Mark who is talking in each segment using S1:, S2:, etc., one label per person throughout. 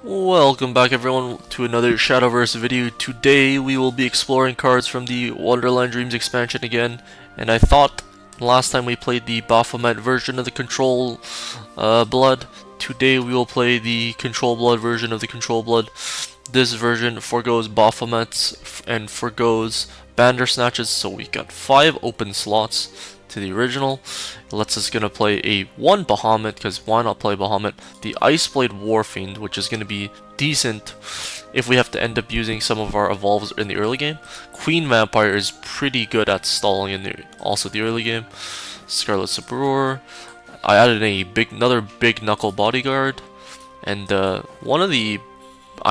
S1: Welcome back everyone to another Shadowverse video. Today we will be exploring cards from the Wonderland Dreams expansion again, and I thought last time we played the Baphomet version of the Control Blood. Today we will play the Control Blood version of the Control Blood. This version forgoes Baphomets and forgoes Bandersnatches, so we got 5 open slots to the original. It lets us gonna play a 1 Bahamut, because why not play Bahamut? The Iceblade Warfiend, which is gonna be decent if we have to end up using some of our evolves in the early game. Queen Vampire is pretty good at stalling in also the early game. Scarlet Sabreur. I added another big knuckle bodyguard, and I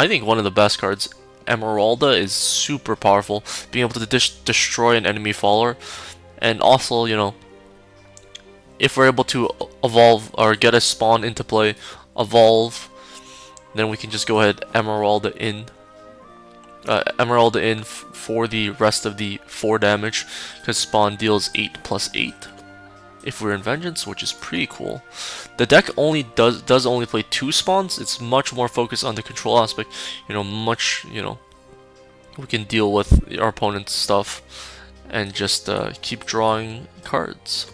S1: think one of the best cards, Emeralda, is super powerful, being able to destroy an enemy follower. And also, you know, if we're able to evolve or get a spawn into play, evolve, then we can just go ahead Emeralda in for the rest of the 4 damage, because spawn deals 8+8 if we're in Vengeance, which is pretty cool. The deck only does only play 2 spawns. It's much more focused on the control aspect. You know, we can deal with our opponent's stuff and just keep drawing cards.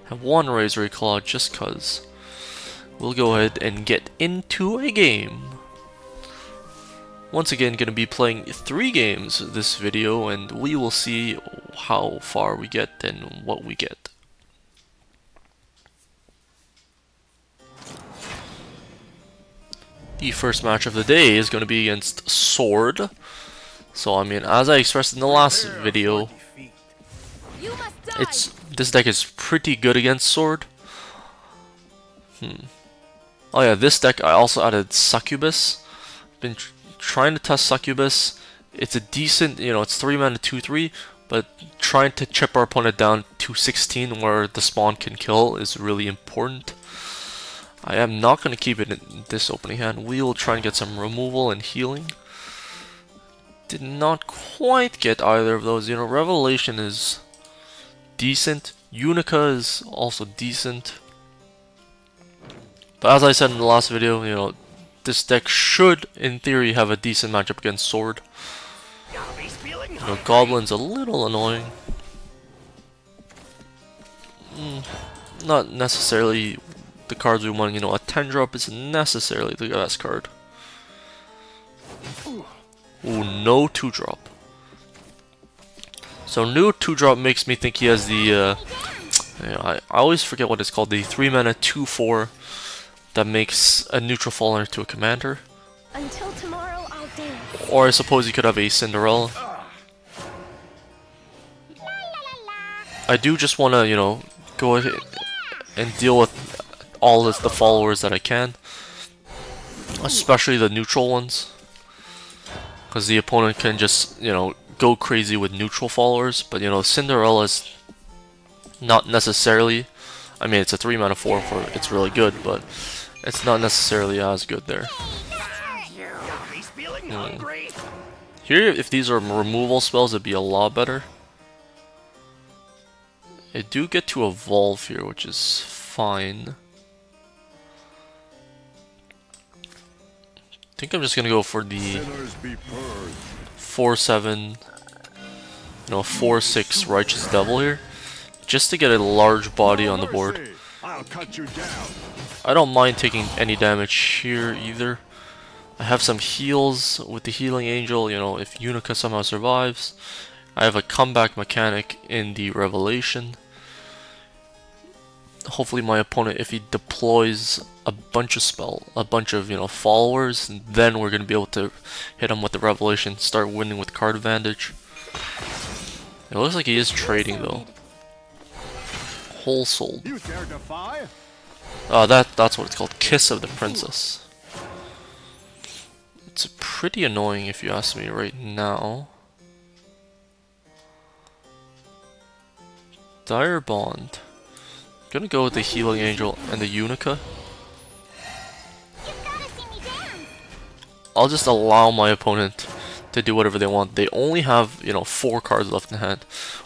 S1: Have 1 Razor Claw just cuz. We'll go ahead and get into a game. Once again, gonna be playing 3 games this video, and we will see how far we get and what we get. The first match of the day is going to be against Sword. So I mean, as I expressed in the last video, this deck is pretty good against Sword. Oh yeah, this deck I also added Succubus. Been trying to test Succubus. It's a decent, you know, it's 3 mana 2/3, but trying to chip our opponent down to 16 where the spawn can kill is really important. I am not going to keep it in this opening hand. We will try and get some removal and healing. Did not quite get either of those. You know, Revelation is decent. Unica is also decent. But as I said in the last video, you know, this deck should, in theory, have a decent matchup against Sword. You know, Goblin's a little annoying. Not necessarily the cards we want. You know, a 10-drop isn't necessarily the best card. Ooh, no 2-drop. So new 2-drop makes me think he has the, you know, I always forget what it's called, the 3 mana 2/4 that makes a neutral faller to a commander.
S2: Until tomorrow, I'll dance.
S1: Or I suppose he could have a Cinderella. I do just want to, you know, go ahead and deal with all of the followers that I can, especially the neutral ones, because the opponent can just, you know, go crazy with neutral followers. But you know, Cinderella's not necessarily, I mean, it's a 3 mana 4 for, it's really good, but it's not necessarily as good there. Here, if these are removal spells, it'd be a lot better. I do get to evolve here, which is fine. I think I'm just gonna go for the 4/7, you know, 4/6 Righteous Devil here, just to get a large body on the board. I don't mind taking any damage here either. I have some heals with the Healing Angel, you know, if Unica somehow survives. I have a comeback mechanic in the Revelation. Hopefully my opponent, if he deploys a bunch of, you know, followers, then we're going to be able to hit him with the Revelation, start winning with card advantage. It looks like he is trading though. Whole Soul. That's what it's called, Kiss of the Princess. It's pretty annoying if you ask me right now. Dire Bond. Gonna go with the Healing Angel and the Unica. I'll just allow my opponent to do whatever they want. They only have, you know, 4 cards left in hand.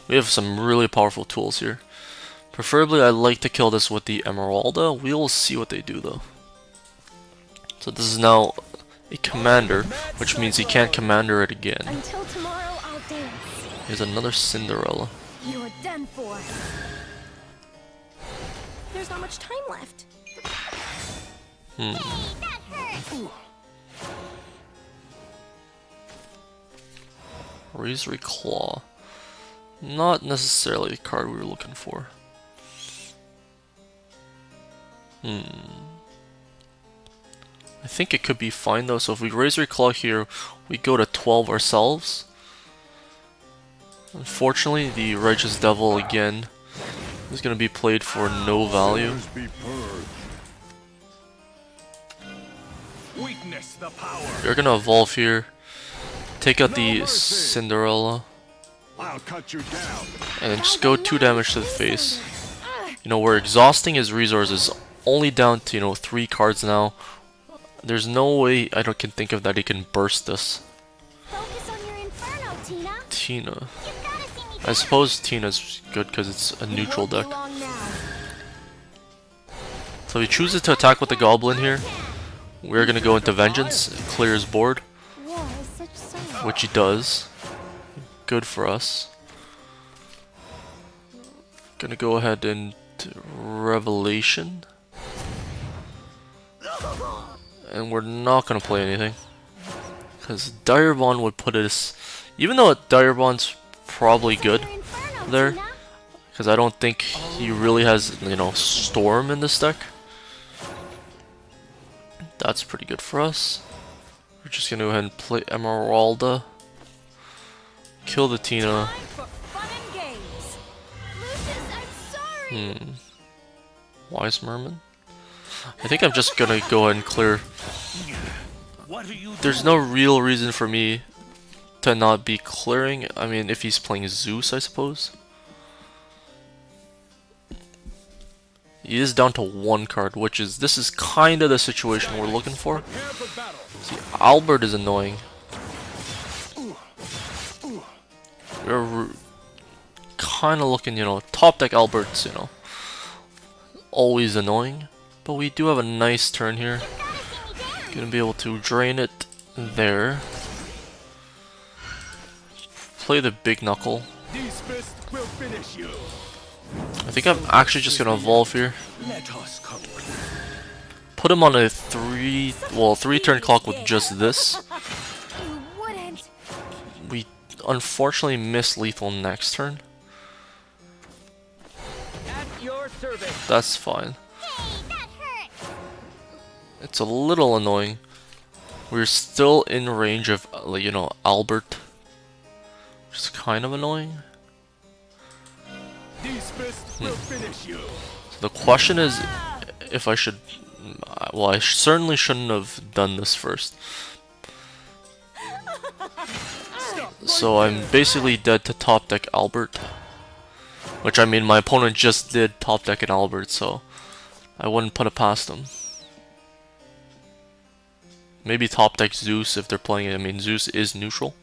S1: We have some really powerful tools here. Preferably, I'd like to kill this with the Emeralda. We'll see what they do though. So this is now a commander, which means he can't commander it again.
S2: Until tomorrow, I'll dance.
S1: Here's another Cinderella.
S2: You are done for. There's not much time left.
S1: Razor Claw. Not necessarily the card we were looking for. I think it could be fine though, so if we Razor Claw here, we go to 12 ourselves. Unfortunately, the Righteous Devil again is going to be played for no value. You're going to evolve here, take out the Cinderella,
S3: I'll cut you down.
S1: and then just go 2 damage to the face. You know, we're exhausting his resources, only down to, you know, 3 cards now. There's no way can think of that he can burst this.
S2: Focus on your inferno, Tina.
S1: Tina. I suppose Tina's good because it's a neutral deck. So he chooses to attack with the Goblin here. We're gonna go into Vengeance, clear his board,
S2: War is such sorrow.
S1: which he does. Good for us. Gonna go ahead and Revelation. And we're not gonna play anything. Because Dire Bond would put us, even though Dire Bond's probably good
S2: Your inferno,
S1: there,
S2: Tina.
S1: because I don't think he really has, you know, Storm in this deck. That's pretty good for us. We're just gonna go ahead and play Emeralda. Kill the Tina.
S2: Time for fun and games. Lucius, I'm sorry.
S1: Wise Merman. I think I'm just gonna go ahead and clear.
S3: What are you
S1: There's no real reason for me to not be clearing. I mean, if he's playing Zeus, I suppose. He is down to 1 card, which is, this is kind of the situation we're looking for.
S3: Prepare for battle.
S1: See, Albert is annoying. We're kind of looking, you know, top deck Albert's, you know, always annoying. But we do have a nice turn here. Gonna be able to drain it there. Play the Big Knuckle.
S3: These fists will finish you.
S1: I think I'm actually just gonna evolve here.
S3: Let us conclude.
S1: Put him on a 3 turn clock with just this.
S2: You wouldn't.
S1: We unfortunately miss lethal next turn.
S3: At your service.
S1: That's fine.
S2: Hey, that hurts.
S1: It's a little annoying. We're still in range of, you know, Albert. Which is kind of annoying.
S3: These fists will finish you.
S1: So the question is if I should... Well, I certainly shouldn't have done this first. So I'm basically dead to top deck Albert. Which, I mean, my opponent just did top deck an Albert, so I wouldn't put it past him. Maybe top deck Zeus if they're playing it. I mean, Zeus is neutral.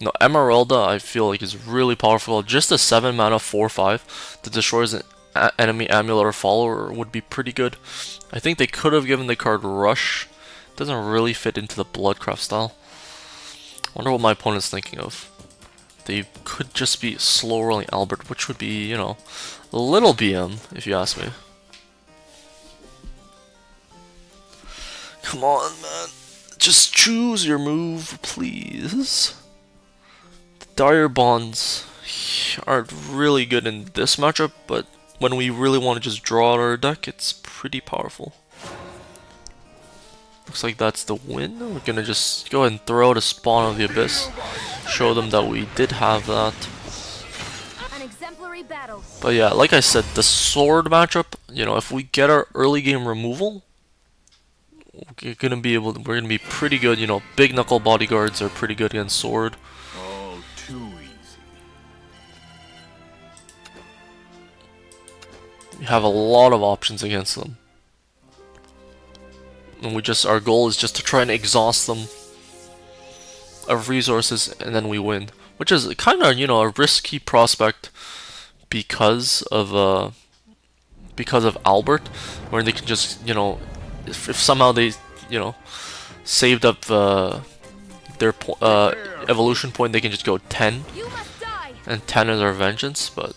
S1: No, Emeralda I feel like is really powerful. Just a 7 mana 4/5 that destroys an enemy amulet or follower would be pretty good. I think they could have given the card Rush. Doesn't really fit into the Bloodcraft style. Wonder what my opponent's thinking of. They could just be slow rolling Albert, which would be, you know, a little BM if you ask me. Come on, man. Just choose your move, please. The Dire Bonds aren't really good in this matchup, but when we really want to just draw out our deck, it's pretty powerful. Looks like that's the win. We're gonna just go ahead and throw out a Spawn of the Abyss. Show them that we did have that.
S2: An exemplary battle.
S1: But yeah, like I said, the sword matchup, you know, if we get our early game removal, we're gonna be pretty good. You know, Big Knuckle bodyguards are pretty good against sword.
S3: Oh, too easy.
S1: We have a lot of options against them. And our goal is just to try and exhaust them of resources, and then we win. Which is kind of, you know, a risky prospect because of Albert, where they can just, you know, if somehow they, you know, saved up their evolution point, they can just go 10,
S2: You must die.
S1: and 10 is our vengeance. But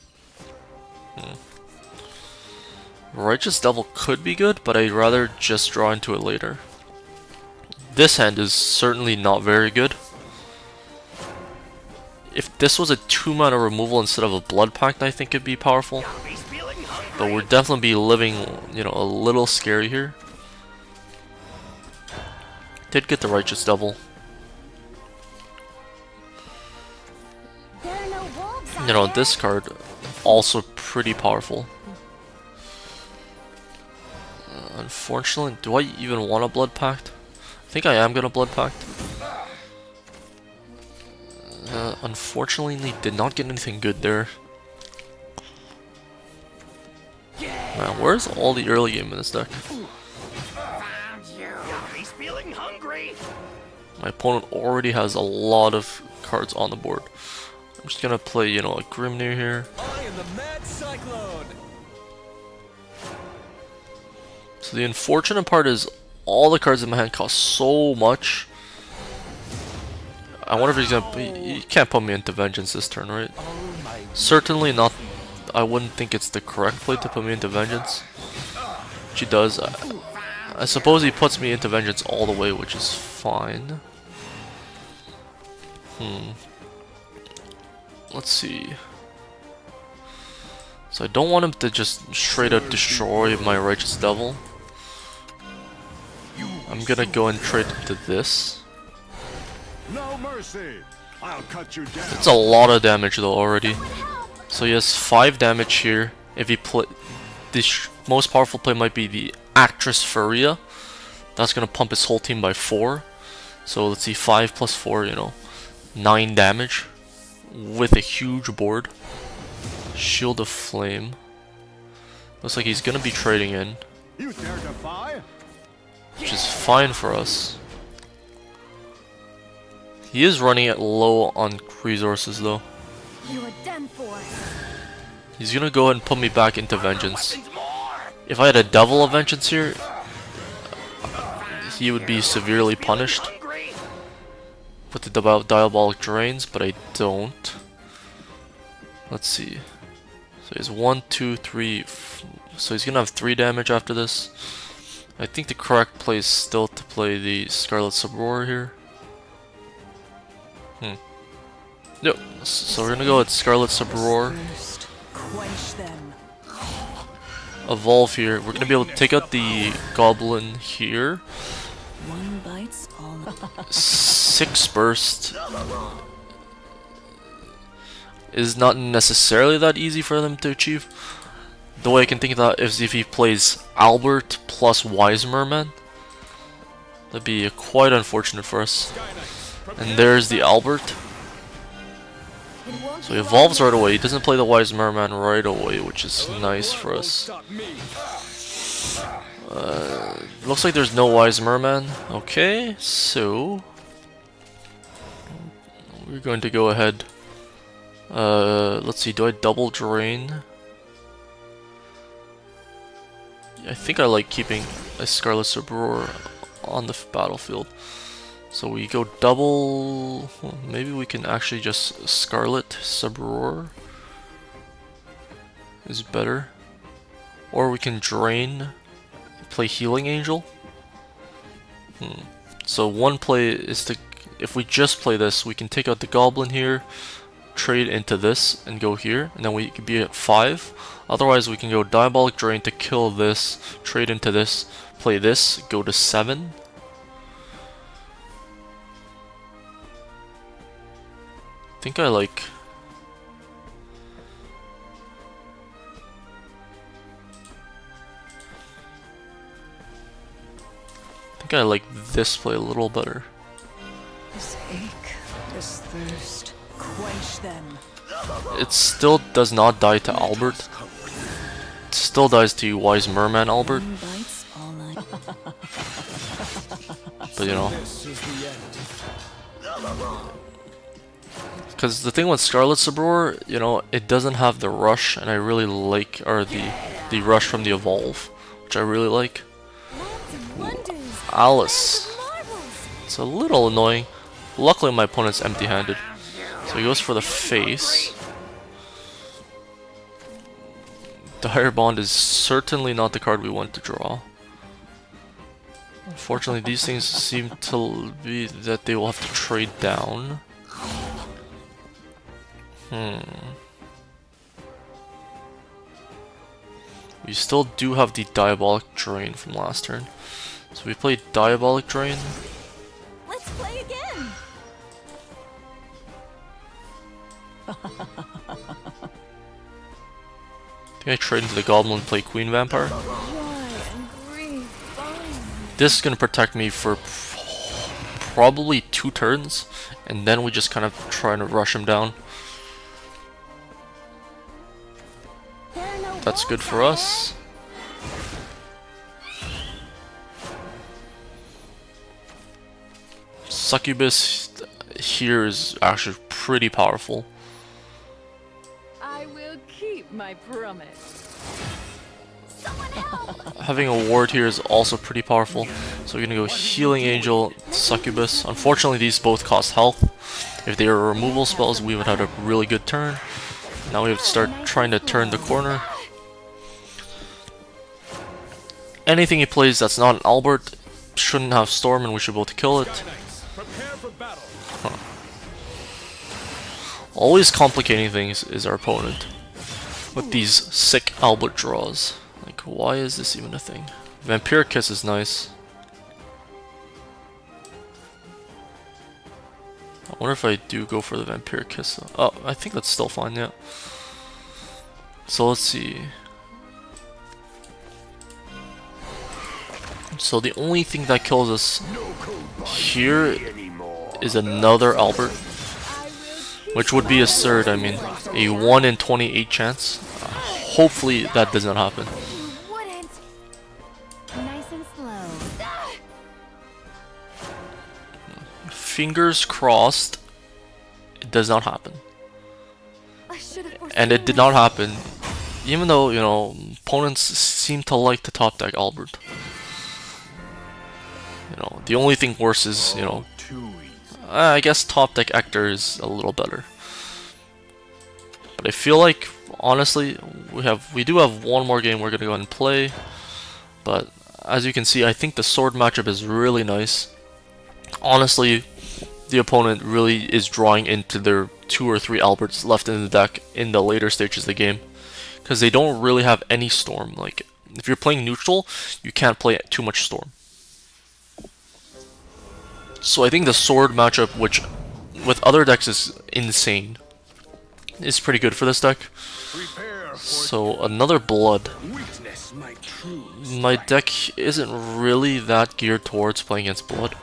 S1: Righteous Devil could be good, but I'd rather just draw into it later. This hand is certainly not very good. If this was a 2-mana removal instead of a Blood Pact, I think it'd be powerful. But we're definitely be living, you know, a little scary here. Did get the Righteous Devil.
S2: There are no wolves out
S1: You know,
S2: there.
S1: this card also pretty powerful. Unfortunately, do I even want a Blood Pact? I think I am gonna Blood Pact. Unfortunately, did not get anything good there. Man, where's all the early game in this deck?
S3: He's feeling hungry.
S1: My opponent already has a lot of cards on the board. I'm just gonna play, you know, a Grimnir here.
S3: I am the Mad Cyclone.
S1: So the unfortunate part is all the cards in my hand cost so much. I wonder if he's gonna. He can't put me into Vengeance this turn, right? Certainly not. I wouldn't think it's the correct play to put me into Vengeance. Which he does. I suppose he puts me into Vengeance all the way, which is fine. Let's see. So I don't want him to just straight up destroy my Righteous Devil. I'm gonna go and trade into this.
S4: No mercy. I'll cut you down.
S1: It's a lot of damage though already. So he has 5 damage here. If he play, the most powerful play might be the Actress Furia. That's gonna pump his whole team by 4. So let's see, 5 plus 4, you know, 9 damage with a huge board. Shield of Flame. Looks like he's gonna be trading in,
S4: You dare defy?
S1: which is fine for us. He is running it low on resources though.
S2: You are done for.
S1: He's gonna go ahead and put me back into Vengeance. If I had a Devil of Vengeance here, he would be severely punished with the Diabolic Drains, but I don't. Let's see. So he's 1, 2, 3. So he's gonna have 3 damage after this. I think the correct play is still to play the Scarlet Subroar here. Yep. So we're gonna go with Scarlet Subroar.
S5: Quench them.
S1: Evolve here. We're gonna be able to take out the Goblin here.
S5: One bites all.
S1: 6 burst is not necessarily that easy for them to achieve. The way I can think of that is if he plays Albert plus Wise Merman. That'd be quite unfortunate for us. And there's the Albert.
S2: It won't
S1: So
S2: be
S1: he
S2: long
S1: evolves
S2: now.
S1: right away. He doesn't play the Wise Merman right away, which is nice for us.
S3: Stop me.
S1: Looks like there's no Wise Merman. Okay, so we're going to go ahead. Let's see, do I double drain? I think I like keeping a Scarlet Subroar on the battlefield. So we go double. Maybe we can actually just Scarlet Subroar is better. Or we can drain, play Healing Angel. So one play is to, if we just play this, we can take out the Goblin here, trade into this, and go here, and then we could be at 5. Otherwise, we can go Diabolic Drain to kill this, trade into this, play this, go to 7. I think I like... this play a little better.
S5: This ache, this thirst. Quench them.
S1: It still does not die to Albert. It still dies to Wise Merman Albert,
S5: One bites all night.
S1: but you know.
S3: This is the end.
S1: Because the thing with Scarlet Subroar, you know, it doesn't have the rush, and I really like, or the rush from the Evolve, which I really like. Alice.
S2: Marbles.
S1: It's a little annoying. Luckily my opponent's empty-handed. So he goes for the face. Dire Bond is certainly not the card we want to draw. Unfortunately, these things seem to be that they will have to trade down. We still do have the Diabolic Drain from last turn. So we play Diabolic Drain.
S2: Let's play again.
S1: I think I trade into the Goblin and play Queen Vampire.
S2: Joy and grief bind.
S1: This is going to protect me for probably 2 turns, and then we just kind of try to rush him down.
S2: There are no
S1: That's good
S2: wolves
S1: for
S2: out
S1: us. Succubus here is actually pretty powerful.
S5: I will keep my promise.
S2: there. Someone help.
S1: Having a ward here is also pretty powerful. So we're gonna go Healing Angel, Succubus. Unfortunately, these both cost health. If they were removal spells, we would have a really good turn. Now we have to start trying to turn the corner. Anything he plays that's not an Albert shouldn't have Storm, and we should be able to kill it.
S3: Prepare for battle.
S1: Always complicating things is our opponent with these sick Albert draws. Like, why is this even a thing? Vampiric Kiss is nice. I wonder if I do go for the Vampiric Kiss though. Oh, I think that's still fine, yeah. So let's see. So the only thing that kills us here is another Albert, which would be absurd. I mean, a 1 in 28 chance. Hopefully that does not happen.
S2: You wouldn't. Nice and slow.
S1: Fingers crossed, it does not happen.
S2: I should have
S1: And it did not happen, even though, you know, opponents seem to like to top deck Albert. You know, the only thing worse is, you know, I guess top deck Ector is a little better. But I feel like, honestly, we do have one more game we're gonna go ahead and play. But as you can see, I think the sword matchup is really nice. Honestly, the opponent really is drawing into their 2 or 3 Alberts left in the deck in the later stages of the game, because they don't really have any Storm. Like, if you're playing neutral, you can't play too much Storm. So I think the sword matchup, which with other decks is insane, is pretty good for this deck. So another blood.
S3: Weakness, my true.
S1: My deck isn't really that geared towards playing against blood,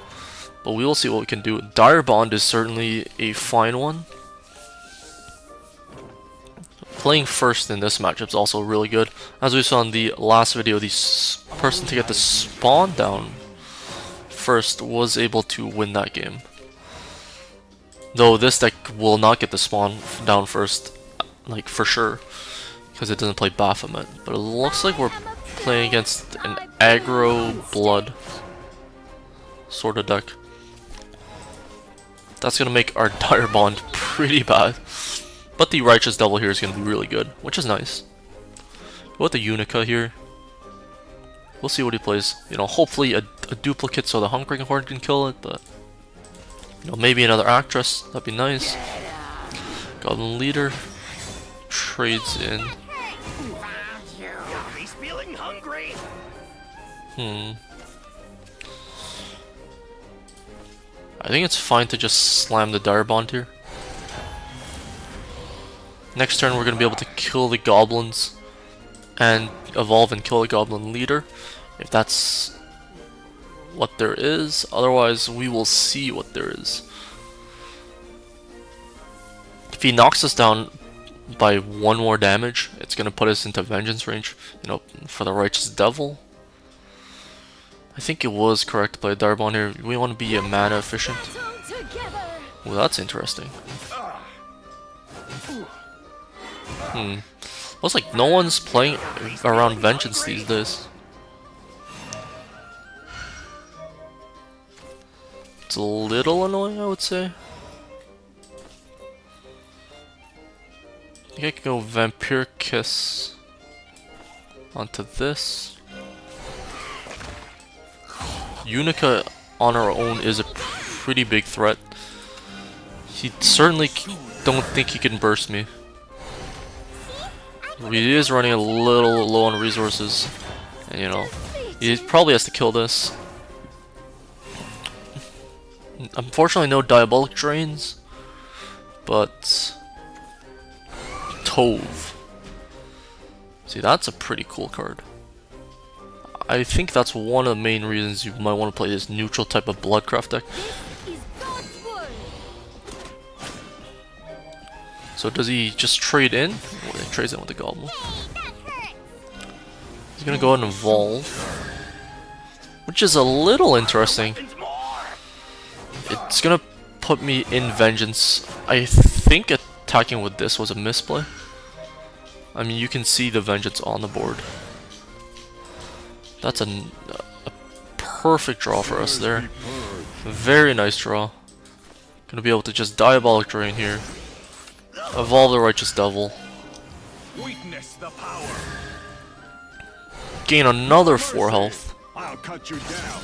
S1: but we will see what we can do. Dire Bond is certainly a fine one. Playing first in this matchup is also really good. As we saw in the last video, the person to get the spawn down first was able to win that game. Though this deck will not get the spawn down first, like for sure, because it doesn't play Baphomet. But it looks like we're playing against an aggro blood sort of deck. That's gonna make our Dire Bond pretty bad. But the Righteous Devil here is gonna be really good, which is nice. Go with the Unica here. We'll see what he plays. You know, hopefully a duplicate so the Hunkering Horde can kill it, but you know, maybe another Actress, that'd be nice. Goblin Leader trades in.
S3: He's feeling hungry.
S1: I think it's fine to just slam the Dire Bond here. Next turn we're gonna be able to kill the goblins and evolve and kill the Goblin Leader, if that's what there is. Otherwise, we will see what there is. If he knocks us down by 1 more damage, it's gonna put us into Vengeance range, you know, for the Righteous Devil. I think it was correct to play Dire Bond here. We want to be a mana efficient. Well, that's interesting. Looks like no one's playing around Vengeance these days. It's a little annoying, I would say. I think I can go Vampire Kiss onto this. Unica on her own is a pretty big threat. He certainly don't think he can burst me. He is running a little low on resources, and you know, he probably has to kill this. Unfortunately, no Diabolic Drains, but Tove. See, that's a pretty cool card. I think that's one of the main reasons you might want to play this neutral type of Bloodcraft deck. So does he just trade in? Well, he trades in with the Goblin. He's gonna go ahead and evolve, which is a little interesting. It's gonna put me in Vengeance. I think attacking with this was a misplay. I mean, you can see the Vengeance on the board. That's a perfect draw for us there. Very nice draw. Gonna be able to just Diabolic Drain here. Evolve the Righteous Devil.
S3: Weakness the power.
S1: Gain another 4 health.
S4: I'll cut you down.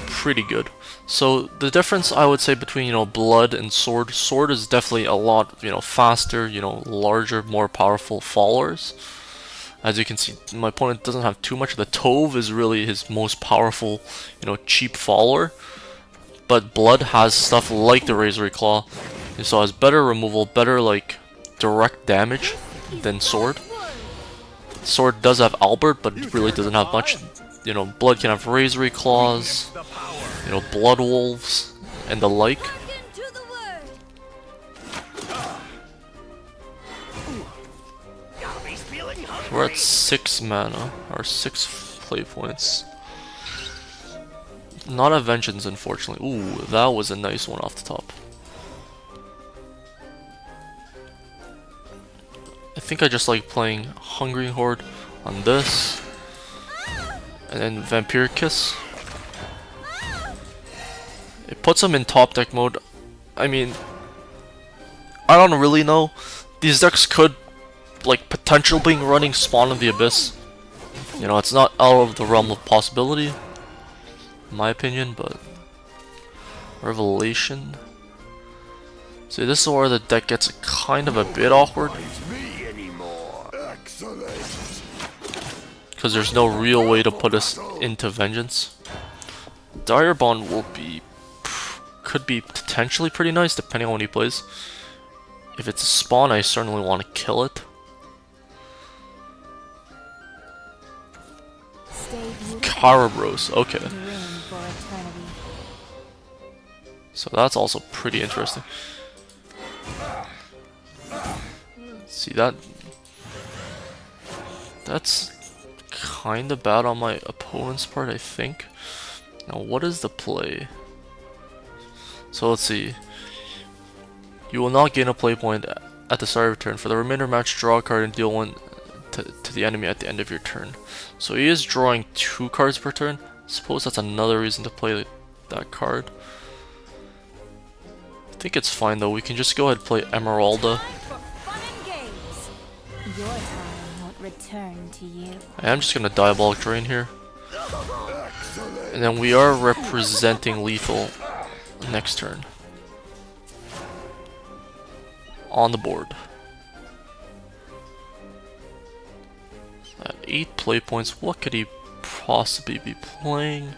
S1: Pretty good. So the difference I would say between, you know, Blood and Sword. Sword is definitely a lot, you know, faster, you know, larger, more powerful followers. As you can see, my opponent doesn't have too much. The Tove is really his most powerful, you know, cheap follower. But Blood has stuff like the Razor Claw. So it has better removal, better like direct damage than Sword. Sword does have Albert, but it really doesn't have much. You know, Blood can have Razor Claws, you know, Blood Wolves, and the like. We're at 6 mana, or 6 play points. Not a Vengeance, unfortunately. Ooh, that was a nice one off the top. I think I just like playing Hungering Horde on this, and then Vampire Kiss. It puts him in top deck mode. I mean, I don't really know. These decks could, like, potential being running Spawn of the Abyss. You know, it's not out of the realm of possibility, in my opinion, but Revelation. See, this is where the deck gets kind of a bit awkward. Because there's no real way to put us into Vengeance. Dire Bond will be, could be potentially pretty nice depending on what he plays. If it's a Spawn, I certainly want to kill it. Karabros, okay. So that's also pretty interesting. See that? That's kind of bad on my opponent's part, I think. Now, what is the play? So let's see. You will not gain a play point at the start of your turn. For the remainder of the match, draw a card and deal one to the enemy at the end of your turn. So he is drawing 2 cards per turn. I suppose that's another reason to play that card. I think it's fine though. We can just go ahead and play Emeralda.
S2: Your time won't return to you.
S1: I'm just gonna Diabolic Drain here. And then we are representing lethal next turn. On the board. At 8 play points, what could he possibly be playing?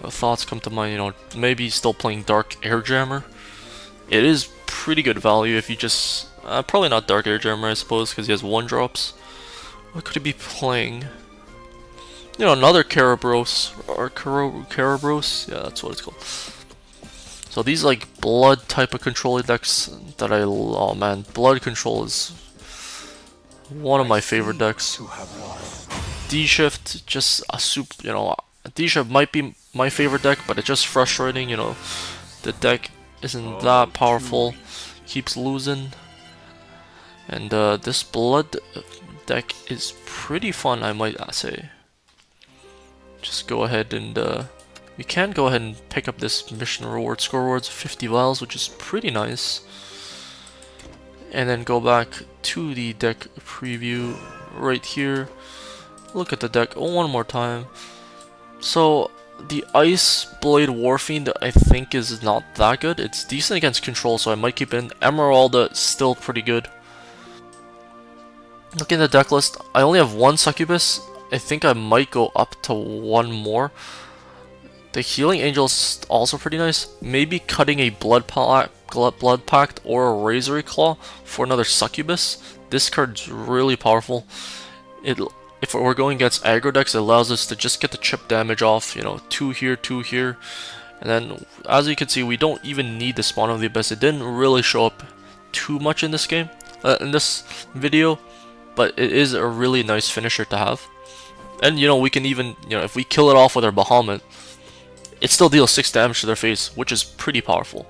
S1: No thoughts come to mind, you know, maybe he's still playing Dark Airjammer. It is pretty good value if you just... probably not Dark Airjammer, I suppose, because he has 1-drops. What could he be playing? You know, another Karabros, or Karabros? Yeah, that's what it's called. So these, like, Blood type of control decks that I... Oh man, Blood Control is one of my favorite decks. D-Shift, just a you know, D-Shift might be my favorite deck, but it's just frustrating, you know. The deck isn't that powerful, keeps losing. And this Blood deck is pretty fun, I might say. Just go ahead and We can go ahead and pick up this mission reward score rewards, 50 vials, which is pretty nice. And then go back to the deck preview right here. Look at the deck one more time. So the Ice Blade Warfiend I think is not that good. It's decent against control, so I might keep it in. Emeralda still pretty good. Looking at the deck list, I only have one Succubus. I think I might go up to one more. The Healing Angel is also pretty nice. Maybe cutting a Blood Pact or a Razor Claw for another Succubus. This card's really powerful. If we're going against aggro decks, it allows us to just get the chip damage off. You know, 2 here, 2 here. And then, as you can see, we don't even need the Spawn of the Abyss. It didn't really show up too much in this game, in this video. But it is a really nice finisher to have. And, you know, we can even, you know, if we kill it off with our Bahamut, it still deals 6 damage to their face, which is pretty powerful.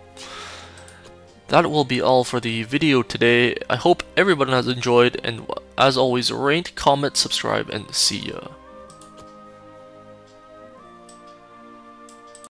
S1: That will be all for the video today. I hope everyone has enjoyed, and as always, rate, comment, subscribe, and see ya.